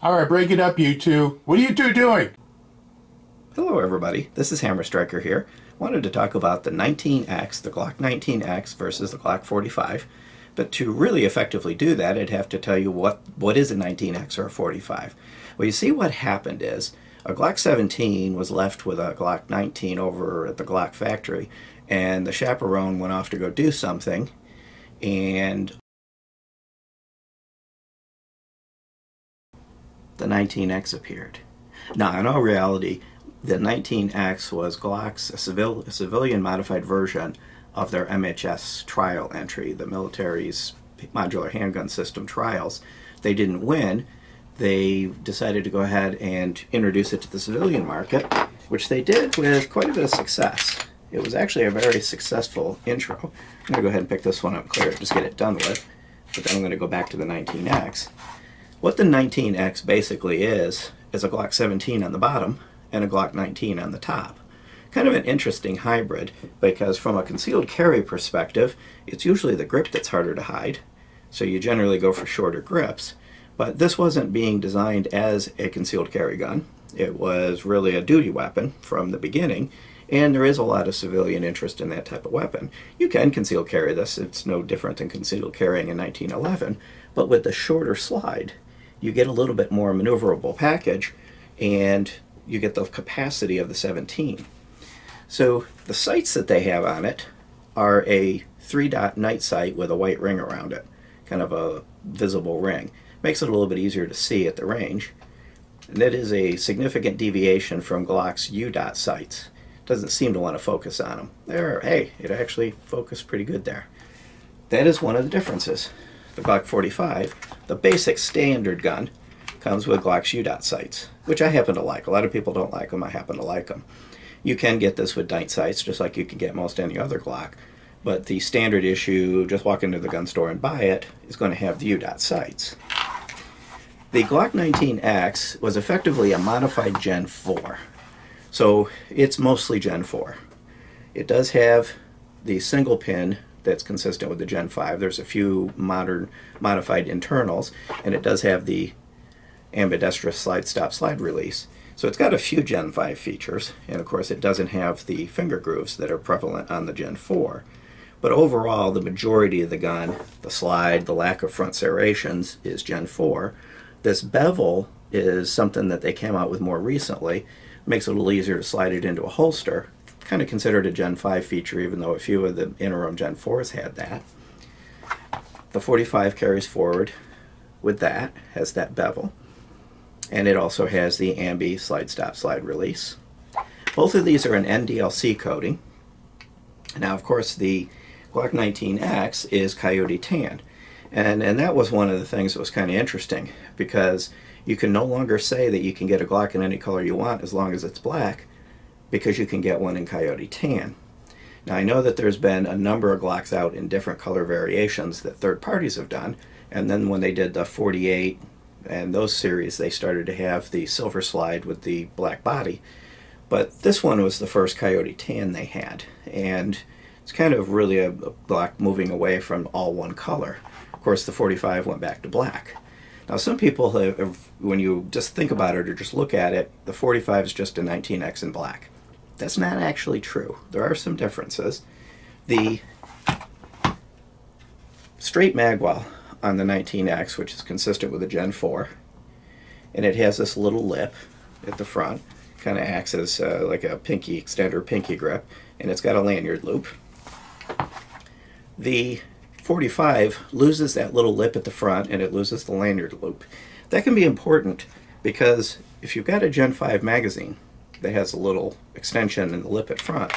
All right, break it up, you two. What are you two doing? Hello everybody, this is Hammer Striker here. Wanted to talk about the 19x, the Glock 19x versus the Glock 45. But to really effectively do that, I'd have to tell you what is a 19x or a 45. Well, you see what happened is a Glock 17 was left with a Glock 19 over at the Glock factory, and the chaperone went off to go do something, and the 19x appeared. Now, in all reality, the 19x was Glock's a civilian modified version of their MHS trial entry, the military's modular handgun system trials. They didn't win. They decided to go ahead and introduce it to the civilian market, which they did with quite a bit of success. It was actually a very successful intro. I'm going to go ahead and pick this one up, clear it, just get it done with. But then I'm going to go back to the 19x. What the 19x basically is a Glock 17 on the bottom and a Glock 19 on the top. Kind of an interesting hybrid, because from a concealed carry perspective, it's usually the grip that's harder to hide, so you generally go for shorter grips. But this wasn't being designed as a concealed carry gun. It was really a duty weapon from the beginning, and there is a lot of civilian interest in that type of weapon. You can conceal carry this, it's no different than concealed carrying in 1911, but with the shorter slide, you get a little bit more maneuverable package, and you get the capacity of the 17. So the sights that they have on it are a 3-dot night sight with a white ring around it, kind of a visible ring. Makes it a little bit easier to see at the range. And that is a significant deviation from Glock's U-dot sights. Doesn't seem to want to focus on them. There, hey, it actually focused pretty good there. That is one of the differences. The Glock 45, the basic standard gun, comes with Glock's U-dot sights, which I happen to like. A lot of people don't like them. I happen to like them. You can get this with night sights, just like you can get most any other Glock. But the standard issue, just walk into the gun store and buy it, is going to have the U-dot sights. The Glock 19x was effectively a modified Gen 4. So it's mostly Gen 4. It does have the single pin that's consistent with the Gen 5. There's a few modern modified internals, and it does have the ambidextrous slide stop slide release. So it's got a few Gen 5 features, and of course it doesn't have the finger grooves that are prevalent on the Gen 4. But overall, the majority of the gun, the slide, the lack of front serrations, is Gen 4. This bevel is something that they came out with more recently. Makes it a little easier to slide it into a holster. Kind of considered a Gen 5 feature, even though a few of the interim Gen 4s had that. The 45 carries forward with that, has that bevel. And it also has the ambi slide stop slide release. Both of these are an NDLC coating. Now, of course, the Glock 19x is coyote tan. And that was one of the things that was kind of interesting, because you can no longer say that you can get a Glock in any color you want as long as it's black, because you can get one in coyote tan. Now, I know that there's been a number of Glocks out in different color variations that third parties have done, and then when they did the 48 and those series, they started to have the silver slide with the black body. But this one was the first coyote tan they had, and it's kind of really a Glock moving away from all one color. Of course, the 45 went back to black. Now, some people have, when you just think about it or just look at it, the 45 is just a 19x in black. That's not actually true. There are some differences. The straight magwell on the 19x, which is consistent with the Gen 4, and it has this little lip at the front, kind of acts as like a pinky extender, pinky grip, and it's got a lanyard loop. The 45 loses that little lip at the front, and it loses the lanyard loop. That can be important, because if you've got a Gen 5 magazine that has a little extension in the lip at front,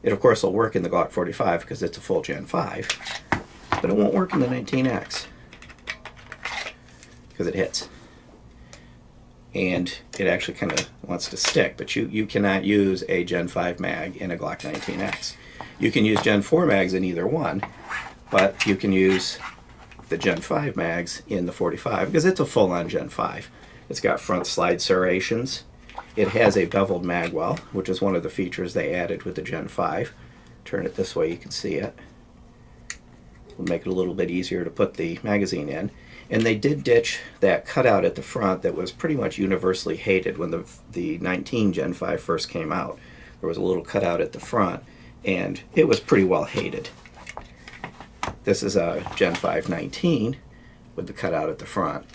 it of course will work in the Glock 45 because it's a full Gen 5, but it won't work in the 19x because it hits. And it actually kind of wants to stick, but you cannot use a Gen 5 mag in a Glock 19x. You can use Gen 4 mags in either one, but you can use the Gen 5 mags in the 45 because it's a full-on Gen 5. It's got front slide serrations. It has a beveled magwell, which is one of the features they added with the Gen 5. Turn it this way, you can see it. It'll make it a little bit easier to put the magazine in. And they did ditch that cutout at the front that was pretty much universally hated when the 19 Gen 5 first came out. There was a little cutout at the front, and it was pretty well hated. This is a Gen 5 19 with the cutout at the front.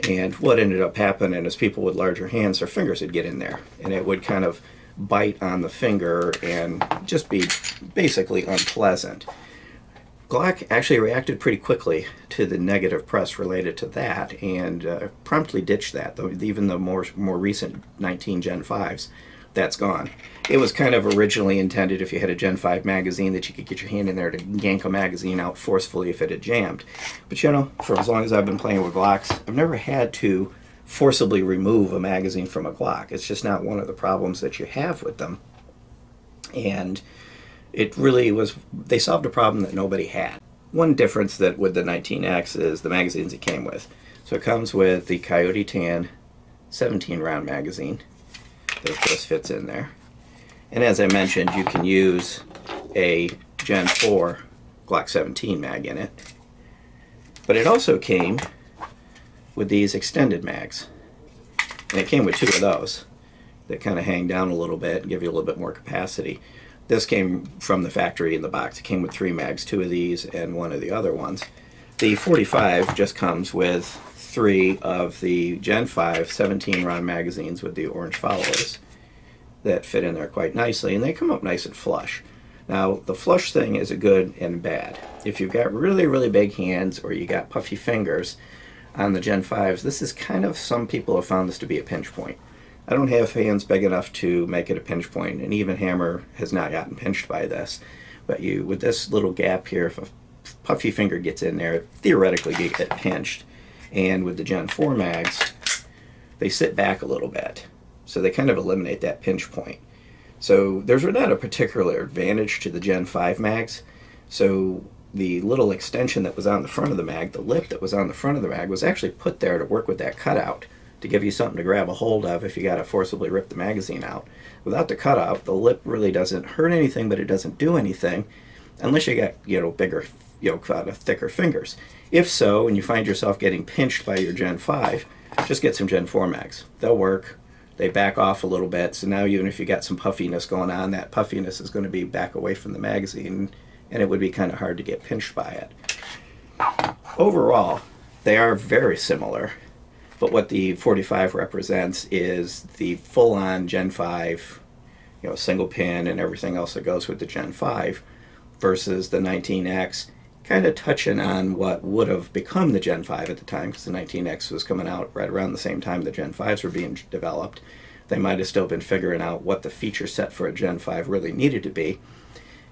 And what ended up happening is people with larger hands, their fingers would get in there, and it would kind of bite on the finger and just be basically unpleasant. Glock actually reacted pretty quickly to the negative press related to that and promptly ditched that. Even the more recent 19 Gen 5s, that's gone. It was kind of originally intended if you had a Gen 5 magazine that you could get your hand in there to yank a magazine out forcefully if it had jammed. But you know, for as long as I've been playing with Glocks, I've never had to forcibly remove a magazine from a Glock. It's just not one of the problems that you have with them. And it really was, they solved a problem that nobody had. One difference that with the 19X is the magazines it came with. So it comes with the Coyote Tan 17 round magazine that just fits in there. And as I mentioned, you can use a Gen 4 Glock 17 mag in it. But it also came with these extended mags. And it came with 2 of those that kind of hang down a little bit and give you a little bit more capacity. This came from the factory in the box. It came with 3 mags, 2 of these and 1 of the other ones. The 45 just comes with 3 of the Gen 5 17 round magazines with the orange followers that fit in there quite nicely, and they come up nice and flush. Now, the flush thing is a good and bad. If you've got really, really big hands or you got puffy fingers on the Gen 5s, this is kind of, some people have found this to be a pinch point. I don't have hands big enough to make it a pinch point, and even Hammer has not gotten pinched by this. But you, with this little gap here, if a puffy finger gets in there, theoretically you get pinched. And with the Gen 4 mags, they sit back a little bit, so they kind of eliminate that pinch point. So there's not a particular advantage to the Gen 5 mags. So the little extension that was on the front of the mag, the lip that was on the front of the mag, was actually put there to work with that cutout, to give you something to grab a hold of if you got to forcibly rip the magazine out. Without the cutout, the lip really doesn't hurt anything, but it doesn't do anything unless you got, you know, bigger, thicker fingers. If so, and you find yourself getting pinched by your Gen 5, just get some Gen 4 mags. They'll work. They back off a little bit, so now even if you got some puffiness going on, that puffiness is going to be back away from the magazine, and it would be kind of hard to get pinched by it. Overall, they are very similar. But what the 45 represents is the full-on Gen 5, you know, single pin and everything else that goes with the Gen 5, versus the 19X, kind of touching on what would have become the Gen 5 at the time, because the 19X was coming out right around the same time the Gen 5s were being developed. They might have still been figuring out what the feature set for a Gen 5 really needed to be.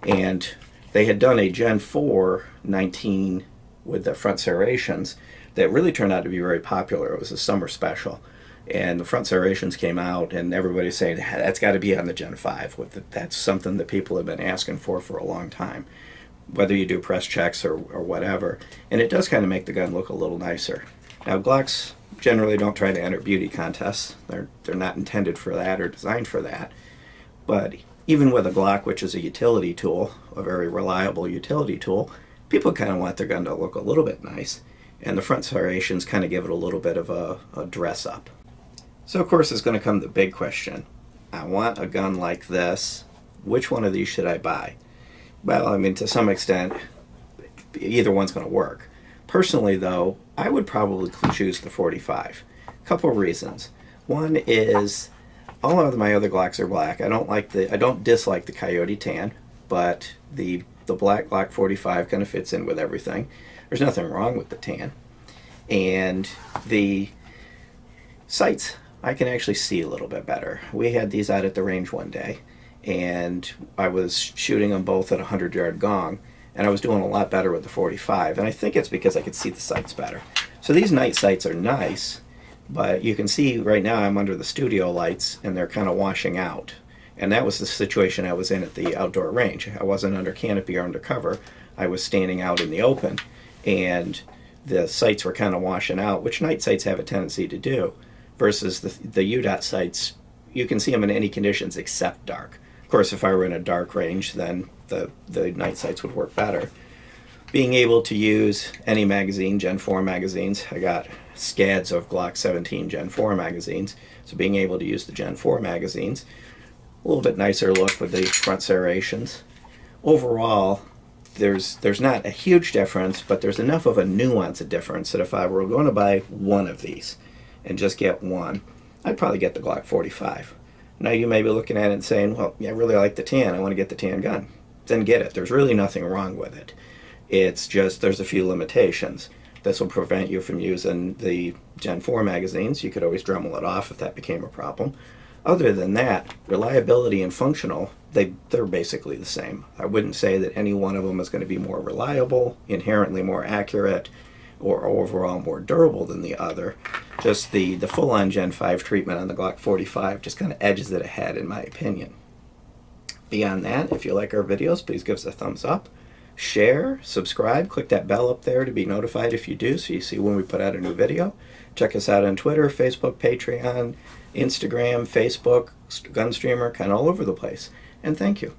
And they had done a Gen 4 19 with the front serrations that really turned out to be very popular. It was a summer special, and the front serrations came out, and everybody's saying, that's got to be on the Gen 5. That's something that people have been asking for a long time, whether you do press checks or whatever. And it does kind of make the gun look a little nicer. Now, Glocks generally don't try to enter beauty contests. They're not intended for that or designed for that. But even with a Glock, which is a utility tool, a very reliable utility tool, people kind of want their gun to look a little bit nice. And the front serrations kind of give it a little bit of a dress up. So of course is going to come the big question. I want a gun like this. Which one of these should I buy? Well, I mean, to some extent, either one's going to work. Personally, though, I would probably choose the 45. A couple of reasons. One is all of my other Glocks are black. I don't dislike the Coyote Tan, but the black Glock 45 kind of fits in with everything. There's nothing wrong with the tan. And the sights, I can actually see a little bit better. We had these out at the range one day, and I was shooting them both at a 100-yard gong, and I was doing a lot better with the 45, and I think it's because I could see the sights better. So these night sights are nice, but you can see right now I'm under the studio lights, and they're kind of washing out. And that was the situation I was in at the outdoor range. I wasn't under canopy or under cover. I was standing out in the open, and the sights were kind of washing out, which night sights have a tendency to do, versus the UDOT sights, you can see them in any conditions except dark. Of course, if I were in a dark range, then the night sights would work better. being able to use any magazine, Gen 4 magazines. I got scads of Glock 17 Gen 4 magazines, so being able to use the Gen 4 magazines, a little bit nicer look with the front serrations. Overall, there's not a huge difference, but there's enough of a nuance of difference that if I were going to buy one of these and just get one, I'd probably get the Glock 45. Now you may be looking at it and saying, well, yeah, I really like the tan, I want to get the tan gun. Then get it. There's really nothing wrong with it. It's just there's a few limitations. This will prevent you from using the Gen 4 magazines. You could always Dremel it off if that became a problem. Other than that, reliability and functional, they're basically the same. I wouldn't say that any one of them is going to be more reliable, inherently more accurate, or overall more durable than the other. Just the full-on Gen 5 treatment on the Glock 45 just kind of edges it ahead, in my opinion. Beyond that, if you like our videos, please give us a thumbs up. Share, subscribe, click that bell up there to be notified if you do, so you see when we put out a new video. Check us out on Twitter, Facebook, Patreon, Instagram, Facebook, Gunstreamer, kind of all over the place. And thank you.